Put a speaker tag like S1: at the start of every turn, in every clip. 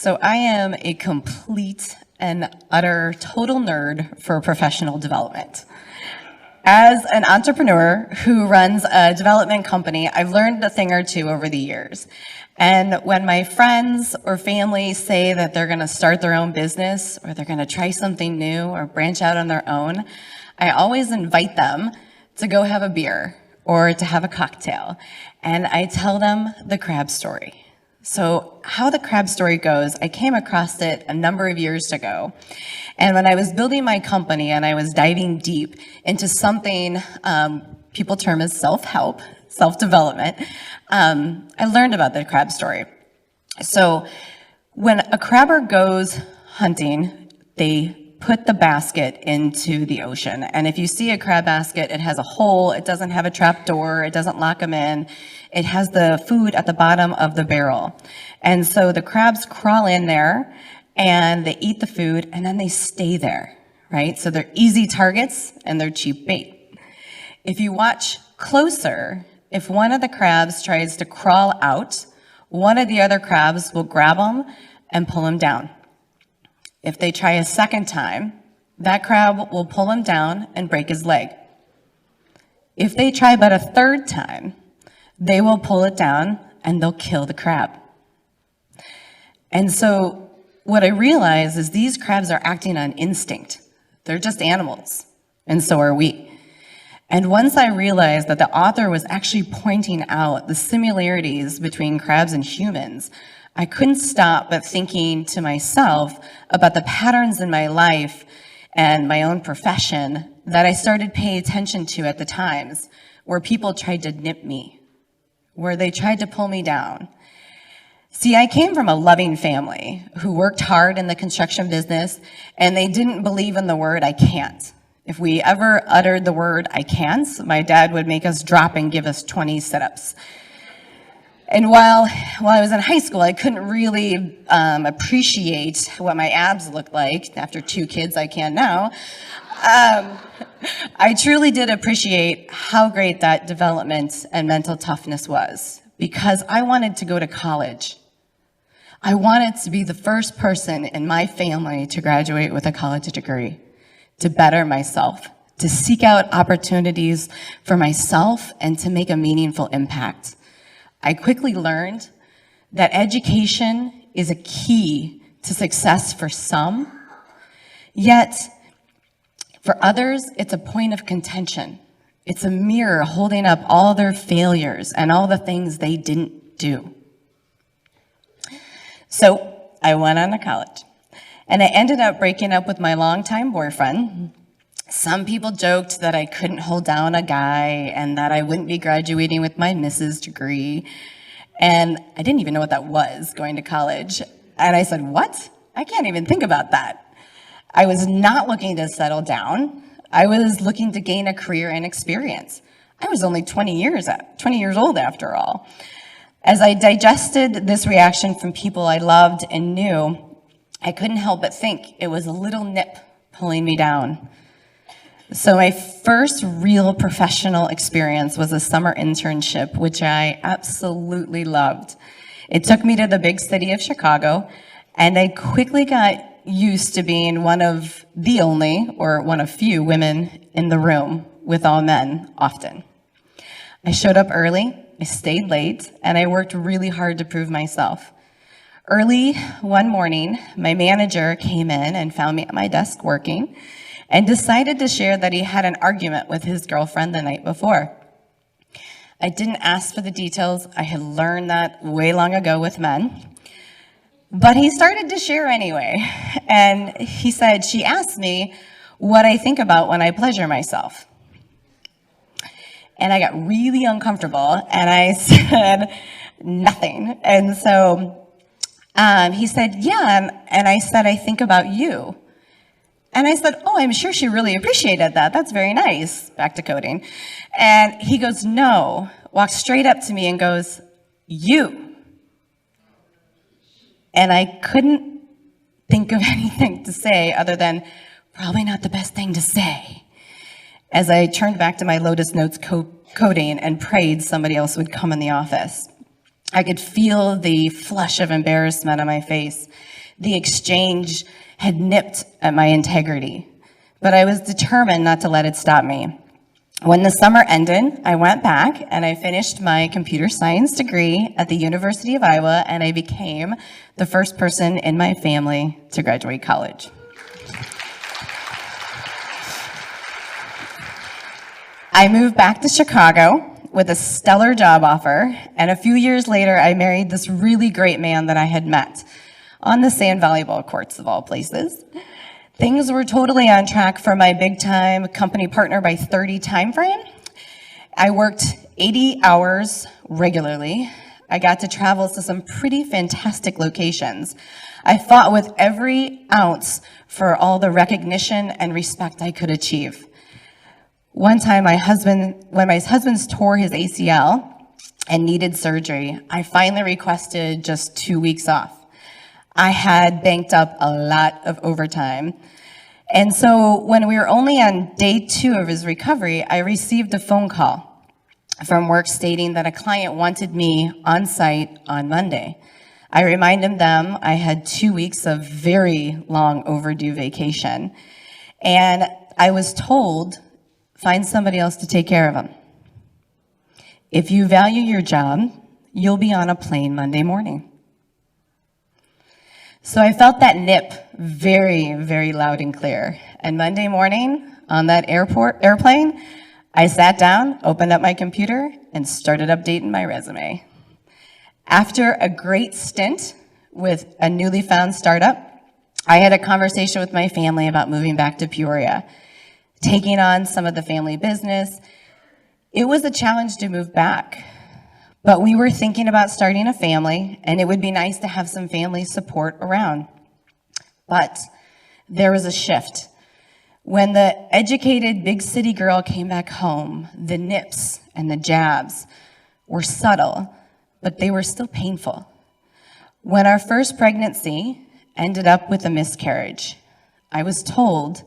S1: So I am a complete and utter total nerd for professional development. As an entrepreneur who runs a development company, I've learned a thing or two over the years. And when my friends or family say that they're going to start their own business or they're going to try something new or branch out on their own, I always invite them to go have a beer or to have a cocktail. And I tell them the crab story. So how the crab story goes, I came across it a number of years ago. And when I was building my company and I was diving deep into something people term as self-help, self-development, I learned about the crab story. So when a crabber goes hunting, they put the basket into the ocean. And if you see a crab basket, it has a hole, it doesn't have a trap door, it doesn't lock them in. It has the food at the bottom of the barrel. And so the crabs crawl in there and they eat the food and then they stay there, right? So they're easy targets and they're cheap bait. If you watch closer, if one of the crabs tries to crawl out, one of the other crabs will grab them and pull him down. If they try a second time, that crab will pull him down and break his leg. If they try but a third time, they will pull it down and they'll kill the crab. And so what I realize is these crabs are acting on instinct. They're just animals, and so are we. And once I realized that the author was actually pointing out the similarities between crabs and humans, I couldn't stop but thinking to myself about the patterns in my life and my own profession that I started paying attention to at the times where people tried to nip me, where they tried to pull me down. See, I came from a loving family who worked hard in the construction business, and they didn't believe in the word I can't. If we ever uttered the word I can't, my dad would make us drop and give us 20 sit-ups. And while I was in high school, I couldn't really appreciate what my abs looked like. After 2 kids, I can now. I truly did appreciate how great that development and mental toughness was, because I wanted to go to college. I wanted to be the first person in my family to graduate with a college degree, to better myself, to seek out opportunities for myself, and to make a meaningful impact. I quickly learned that education is a key to success for some, yet for others, it's a point of contention. It's a mirror holding up all their failures and all the things they didn't do. So I went on to college, and I ended up breaking up with my longtime boyfriend. Some people joked that I couldn't hold down a guy and that I wouldn't be graduating with my Mrs. degree. And I didn't even know what that was, going to college. And I said, what? I can't even think about that. I was not looking to settle down. I was looking to gain a career and experience. I was only 20 years old after all. As I digested this reaction from people I loved and knew, I couldn't help but think it was a little nip pulling me down. So my first real professional experience was a summer internship, which I absolutely loved. It took me to the big city of Chicago, and I quickly got used to being one of the only, or one of few, women in the room with all men often. I showed up early, I stayed late, and I worked really hard to prove myself. Early one morning, my manager came in and found me at my desk working, and decided to share that he had an argument with his girlfriend the night before. I didn't ask for the details. I had learned that way long ago with men. But he started to share anyway. And he said, she asked me what I think about when I pleasure myself. And I got really uncomfortable, and I said, nothing. And so he said, yeah, and I said, I think about you. And I said, oh, I'm sure she really appreciated that. That's very nice. Back to coding. And he goes, no, walks straight up to me and goes, you. And I couldn't think of anything to say other than probably not the best thing to say. As I turned back to my Lotus Notes coding and prayed somebody else would come in the office. I could feel the flush of embarrassment on my face. The exchange had nipped at my integrity, but I was determined not to let it stop me. When the summer ended, I went back and I finished my computer science degree at the University of Iowa, and I became the first person in my family to graduate college. I moved back to Chicago with a stellar job offer, and a few years later, I married this really great man that I had met on the sand volleyball courts of all places. Things were totally on track for my big-time company partner by 30 timeframe. I worked 80 hours regularly. I got to travel to some pretty fantastic locations. I fought with every ounce for all the recognition and respect I could achieve. One time, when my husband tore his ACL and needed surgery, I finally requested just 2 weeks off. I had banked up a lot of overtime. And so when we were only on day 2 of his recovery, I received a phone call from work stating that a client wanted me on site on Monday. I reminded them I had 2 weeks of very long overdue vacation. And I was told, find somebody else to take care of him. If you value your job, you'll be on a plane Monday morning. So I felt that nip very, very loud and clear. And Monday morning on that airplane, I sat down, opened up my computer, and started updating my resume. After a great stint with a newly found startup, I had a conversation with my family about moving back to Peoria, taking on some of the family business. It was a challenge to move back. But we were thinking about starting a family, and it would be nice to have some family support around. But there was a shift. When the educated big city girl came back home, the nips and the jabs were subtle, but they were still painful. When our first pregnancy ended up with a miscarriage, I was told,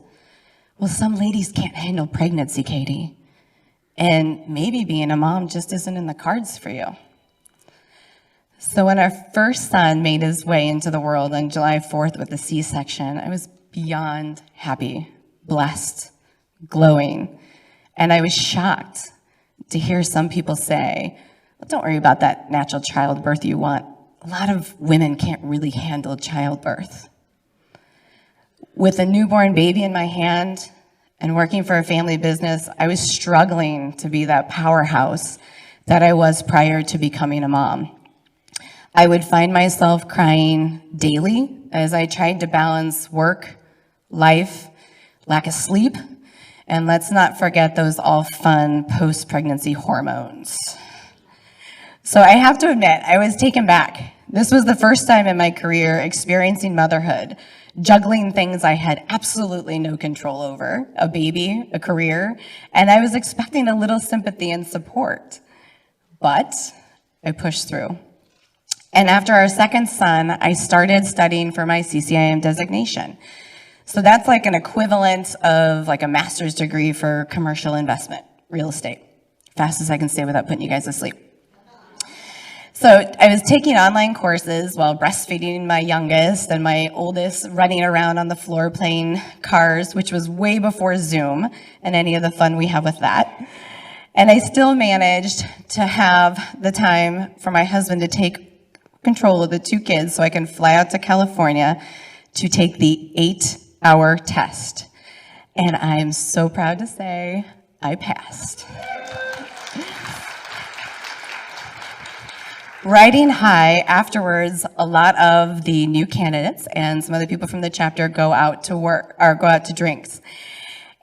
S1: well, some ladies can't handle pregnancy, Katie. And maybe being a mom just isn't in the cards for you. So when our first son made his way into the world on July 4th with a C-section, I was beyond happy, blessed, glowing. And I was shocked to hear some people say, well, don't worry about that natural childbirth you want. A lot of women can't really handle childbirth. With a newborn baby in my hand, and working for a family business, I was struggling to be that powerhouse that I was prior to becoming a mom. I would find myself crying daily as I tried to balance work, life, lack of sleep, and let's not forget those all fun post-pregnancy hormones. So I have to admit, I was taken back. This was the first time in my career experiencing motherhood, juggling things I had absolutely no control over, a baby, a career, and I was expecting a little sympathy and support. But I pushed through. And after our second son, I started studying for my CCIM designation. So that's like an equivalent of like a master's degree for commercial investment, real estate. Fast as I can stay without putting you guys to sleep. So I was taking online courses while breastfeeding my youngest and my oldest running around on the floor playing cars, which was way before Zoom and any of the fun we have with that. And I still managed to have the time for my husband to take control of the 2 kids so I can fly out to California to take the 8-hour test. And I am so proud to say I passed. Riding high, afterwards, a lot of the new candidates and some other people from the chapter go out to work or go out to drinks.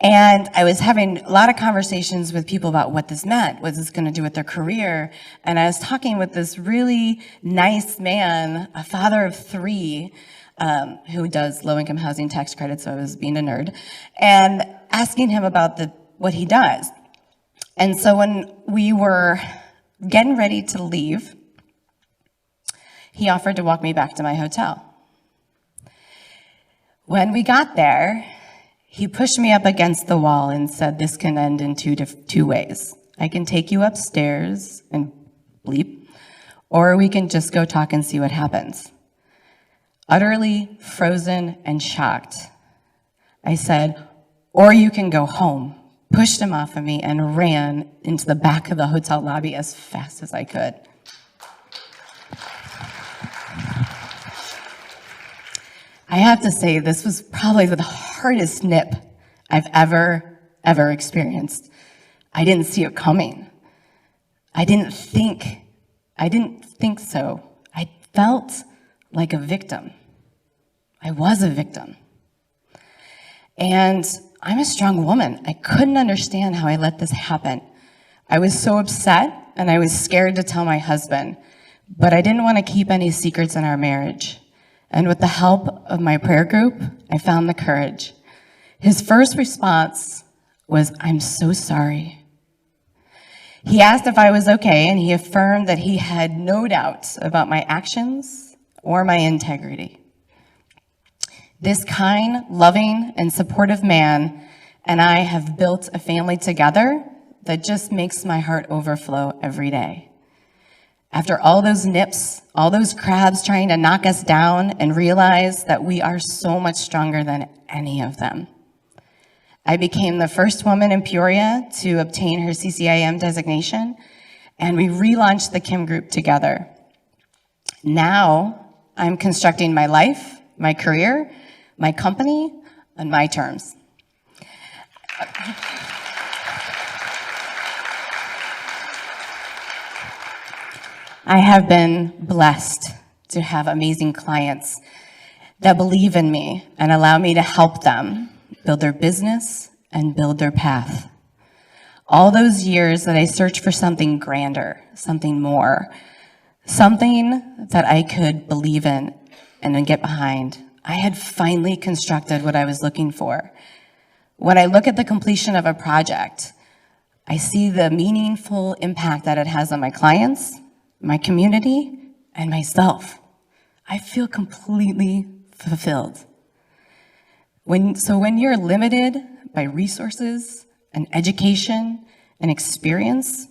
S1: And I was having a lot of conversations with people about what this meant, what this is going to do with their career. And I was talking with this really nice man, a father of 3, who does low-income housing tax credits, so I was being a nerd, and asking him about what he does. And so when we were getting ready to leave, he offered to walk me back to my hotel. When we got there, he pushed me up against the wall and said, this can end in two ways. I can take you upstairs and bleep, or we can just go talk and see what happens. Utterly frozen and shocked, I said, "Or you can go home," pushed him off of me, and ran into the back of the hotel lobby as fast as I could. I have to say, this was probably the hardest nip I've ever experienced. I didn't see it coming. I didn't think so. I felt like a victim. I was a victim. And I'm a strong woman. I couldn't understand how I let this happen. I was so upset, and I was scared to tell my husband, but I didn't want to keep any secrets in our marriage. And with the help of my prayer group, I found the courage. His first response was, "I'm so sorry." He asked if I was okay, and he affirmed that he had no doubts about my actions or my integrity. This kind, loving, and supportive man and I have built a family together that just makes my heart overflow every day. After all those nips, all those crabs trying to knock us down, and realize that we are so much stronger than any of them, I became the first woman in Peoria to obtain her CCIM designation, and we relaunched the Kim Group together. Now, I'm constructing my life, my career, my company, on my terms. I have been blessed to have amazing clients that believe in me and allow me to help them build their business and build their path. All those years that I searched for something grander, something more, something that I could believe in and then get behind, I had finally constructed what I was looking for. When I look at the completion of a project, I see the meaningful impact that it has on my clients, my community, and myself. I feel completely fulfilled. So when you're limited by resources and education and experience,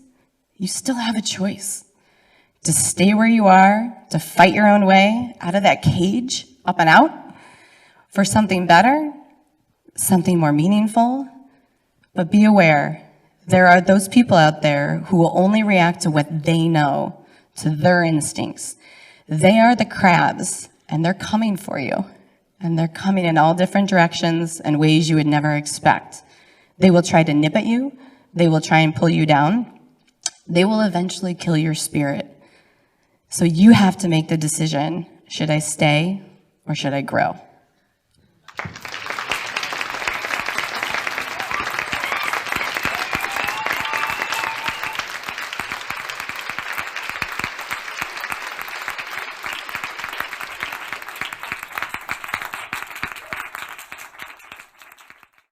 S1: you still have a choice to stay where you are, to fight your own way out of that cage, up and out, for something better, something more meaningful. But be aware, there are those people out there who will only react to what they know, to their instincts. They are the crabs, and they're coming for you. And they're coming in all different directions and ways you would never expect. They will try to nip at you. They will try and pull you down. They will eventually kill your spirit. So you have to make the decision, should I stay or should I grow?